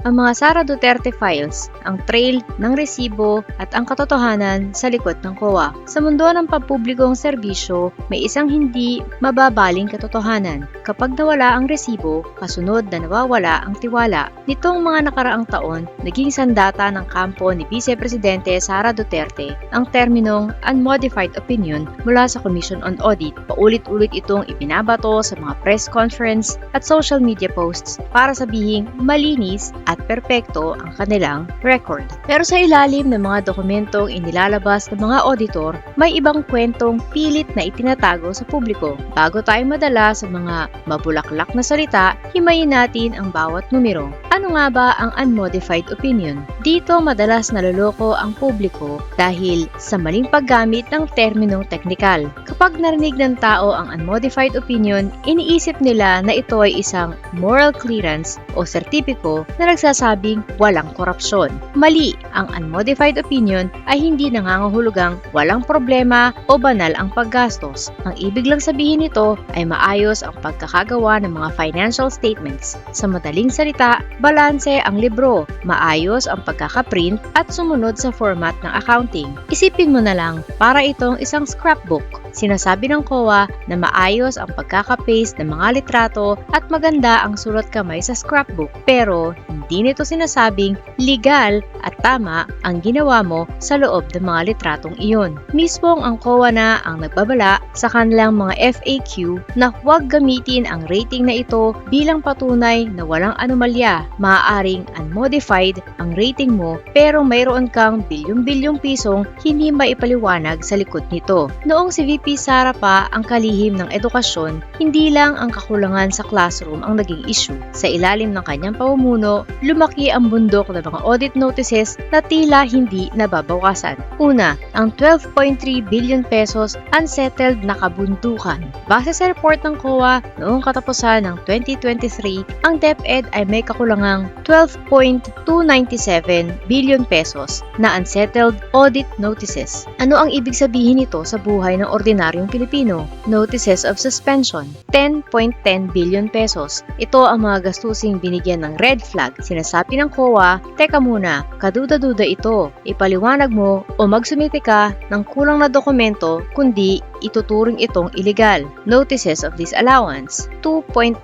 ang mga Sara Duterte files, ang trail ng resibo at ang katotohanan sa likod ng COA. Sa mundo ng pampublikong serbisyo, may isang hindi mababaling katotohanan. Kapag nawala ang resibo, kasunod na nawawala ang tiwala. Nitong mga nakaraang taon, naging sandata ng kampo ni Vice Presidente Sara Duterte ang terminong unmodified opinion mula sa Commission on Audit. Paulit-ulit itong ibinabato sa mga press conference at social media posts para sabihing malinis at perpekto ang kanilang record. Pero sa ilalim ng mga dokumentong inilalabas ng mga auditor, may ibang kwentong pilit na itinatago sa publiko. Bago tayo madala sa mga mabulaklak na salita, himayin natin ang bawat numero. Ano nga ba ang unmodified opinion? Dito madalas naloloko ang publiko dahil sa maling paggamit ng terminong teknikal. Kapag narinig ng tao ang unmodified opinion, iniisip nila na ito ay isang moral clearance o sertipiko na nagsasabing walang korupsyon. Mali, ang unmodified opinion ay hindi nangangahulugang walang problema o banal ang paggastos. Ang ibig lang sabihin nito ay maayos ang pagkakagawa ng mga financial statements. Sa madaling salita, balanse ang libro, maayos ang pagkakaprint at sumunod sa format ng accounting. Isipin mo na lang, para itong isang scrapbook. Sinasabi ng COA na maayos ang pagkakapaste ng mga litrato at maganda ang sulat kamay sa scrapbook. Pero hindi nito sinasabing legal at tama ang ginawa mo sa loob ng mga litratong iyon. Mismong ang COA na ang nagbabala sa kanilang mga FAQ na huwag gamitin ang rating na ito bilang patunay na walang anomalya. Maaaring unmodified ang rating mo pero mayroon kang bilyong-bilyong pisong hindi maipaliwanag sa likod nito. Noong si VP Sara pa ang kalihim ng edukasyon, hindi lang ang kakulangan sa classroom ang naging issue. Sa ilalim ng kanyang pamumuno, lumaki ang bundok ng mga audit notices na tila hindi nababawasan. Una, ang 12.3 billion pesos unsettled na kabundukan. Base sa report ng COA, noong katapusan ng 2023, ang DepEd ay may kakulangang 12.297 billion pesos na unsettled audit notices. Ano ang ibig sabihin nito sa buhay ng ordinaryong Pilipino? Notices of suspension, 10.10 billion pesos. Ito ang mga gastusing binigyan ng red flag. Sinasabi ng COA, teka muna, kaduda-duda ito. Ipaliwanag mo o magsumite ka ng kulang na dokumento kundi ituturing itong illegal. Notices of disallowance, 2.19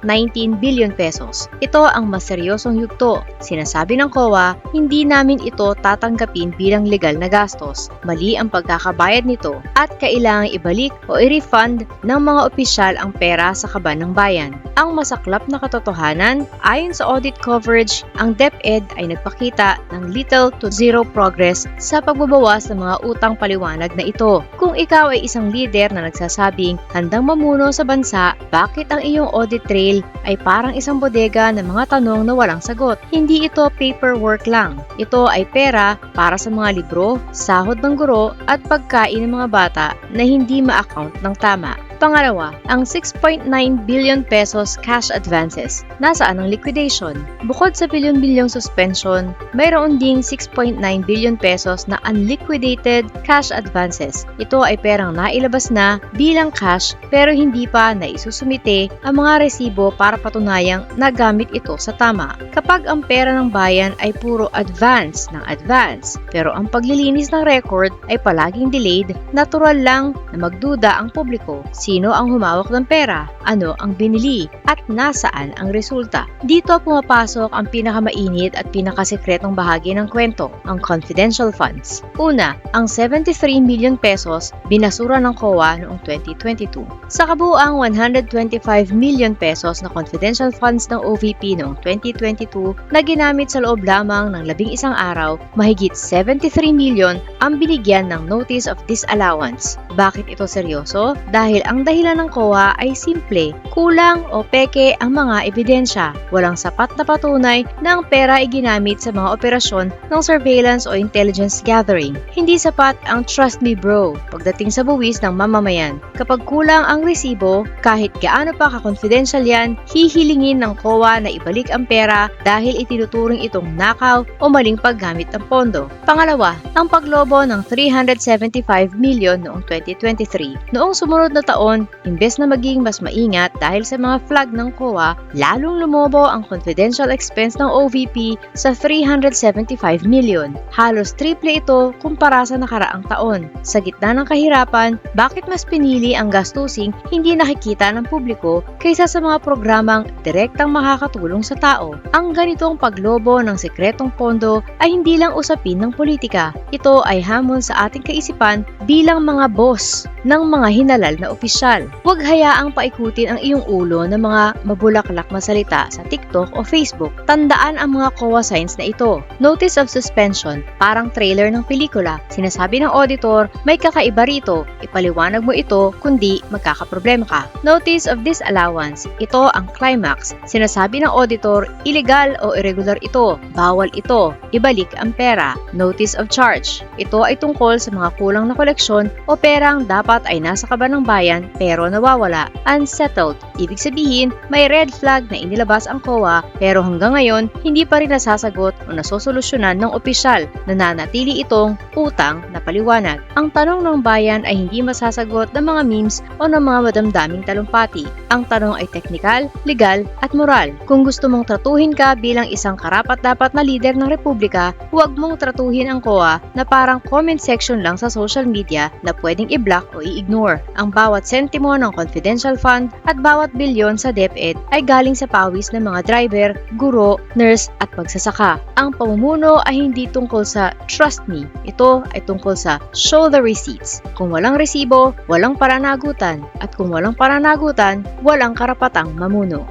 billion pesos. Ito ang mas seryosong yugto. Sinasabi ng COA, hindi namin ito tatanggapin bilang legal na gastos. Mali ang pagkakabayad nito at kailangang ibalik o i-refund ng mga opisyal ang pera sa kaban ng bayan. Ang masaklap na katotohanan, ayon sa audit coverage, ang DepEd ay nagpakita ng little to zero progress sa pagbabawas ng mga utang paliwanag na ito. Kung ikaw ay isang leader na nagsasabing handang mamuno sa bansa, bakit ang iyong audit trail ay parang isang bodega ng mga tanong na walang sagot? Hindi ito paperwork lang. Ito ay pera para sa mga libro, sahod ng guro at pagkain ng mga bata na hindi ma-account ng tama. Pangalawa, ang 6.9 billion pesos cash advances. Nasaan ang liquidation? Bukod sa bilyon-bilyong suspension, mayroon ding 6.9 billion pesos na unliquidated cash advances. Ito ay perang nailabas na bilang cash pero hindi pa naisusumite ang mga resibo para patunayang nagamit ito sa tama. Kapag ang pera ng bayan ay puro advance ng advance pero ang paglilinis ng record ay palaging delayed, natural lang na magduda ang publiko. Sino ang humawak ng pera? Ano ang binili? At nasaan ang resulta? Dito pumapasok ang pinakamainit at pinakasekretong bahagi ng kwento, ang confidential funds. Una, ang 73 million pesos binasura ng COA noong 2022. Sa kabuuang 125 million pesos na confidential funds ng OVP noong 2022 na ginamit sa loob lamang ng 11 araw, mahigit 73 million ang binigyan ng notice of disallowance. Bakit ito seryoso? Dahil ang dahilan ng COA ay simple, kulang o peke ang mga ebidensya. Walang sapat na patunay na ang pera ay ginamit sa mga operasyon ng surveillance o intelligence gathering. Hindi sapat ang trust me bro pagdating sa buwis ng mamamayan. Kapag kulang ang resibo, kahit gaano pa ka-confidential yan, hihilingin ng COA na ibalik ang pera dahil itinuturing itong nakaw o maling paggamit ng pondo. Pangalawa, ang paglobo ng 375 million noong 2023. Noong sumunod na taon, taon, imbes na maging mas maingat dahil sa mga flag ng COA, lalong lumobo ang confidential expense ng OVP sa 375 million. Halos triple ito kumpara sa nakaraang taon. Sa gitna ng kahirapan, bakit mas pinili ang gastusing hindi nakikita ng publiko kaysa sa mga programang direktang makakatulong sa tao? Ang ganitong paglobo ng sekretong pondo ay hindi lang usapin ng politika. Ito ay hamon sa ating kaisipan bilang mga boss ng mga hinalal na opisyal. Huwag hayaang paikutin ang iyong ulo ng mga mabulaklak na salita sa TikTok o Facebook. Tandaan ang mga COA signs na ito. Notice of suspension, parang trailer ng pelikula. Sinasabi ng auditor, may kakaiba rito. Ipaliwanag mo ito, kundi magkakaproblema ka. Notice of disallowance, ito ang climax. Sinasabi ng auditor, illegal o irregular ito. Bawal ito. Ibalik ang pera. Notice of charge, ito ay tungkol sa mga kulang na koleksyon o perang dapat ay nasa kaba ng bayan pero nawawala. Unsettled, ibig sabihin may red flag na inilabas ang COA pero hanggang ngayon hindi pa rin nasasagot o nasosolusyonan ng opisyal. Nananatili itong utang na paliwanag. Ang tanong ng bayan ay hindi masasagot ng mga memes o ng mga madamdaming talumpati. Ang tanong ay teknikal, legal at moral. Kung gusto mong tratuhin ka bilang isang karapat-dapat na leader ng republika, huwag mong tratuhin ang COA na parang comment section lang sa social media na pwedeng i-block o i-ignore. Ang bawat sentimo ng confidential fund at bawat bilyon sa DepEd ay galing sa pawis ng mga driver, guro, nurse at magsasaka. Ang pamumuno ay hindi tungkol sa trust me. Ito ay tungkol sa show the receipts. Kung walang resibo, walang pananagutan. At kung walang pananagutan, walang karapatang mamuno.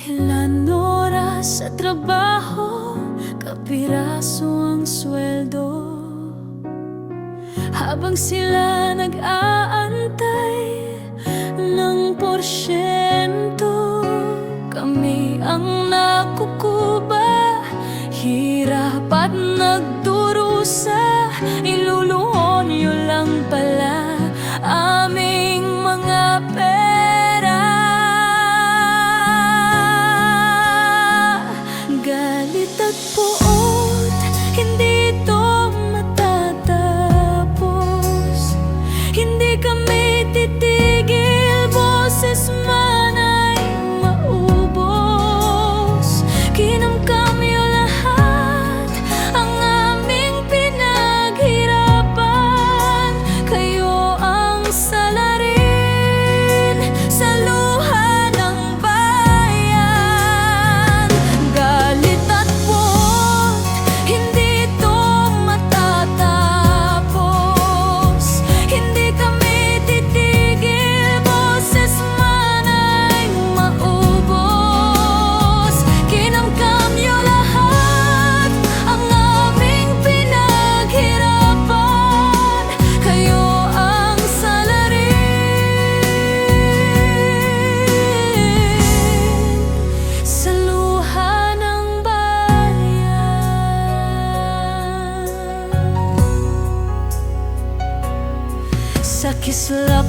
Ilan oras sa trabaho, kapiraso ang sweldo. Habang sila nag-aantay ng porsyento, kami ang nakukuba, hirap at nagdurusa. Iluluhon nyo lang pala aming mga pera. Galit at puot, hindi ito matatapos. Hindi kami titigil, boses man ay maubos. Kinamkam nyo lahat ang aming pinaghirapan. Kayo ang salarin sa luha ng bayan. Galit at puot, hindi ito matatapos. Hindi kami titigil, boses man ay maubos. Kinamkam nyo lahat ang aming pinaghirapan. Kayo ang salarin sa luha ng bayan. Sa kislap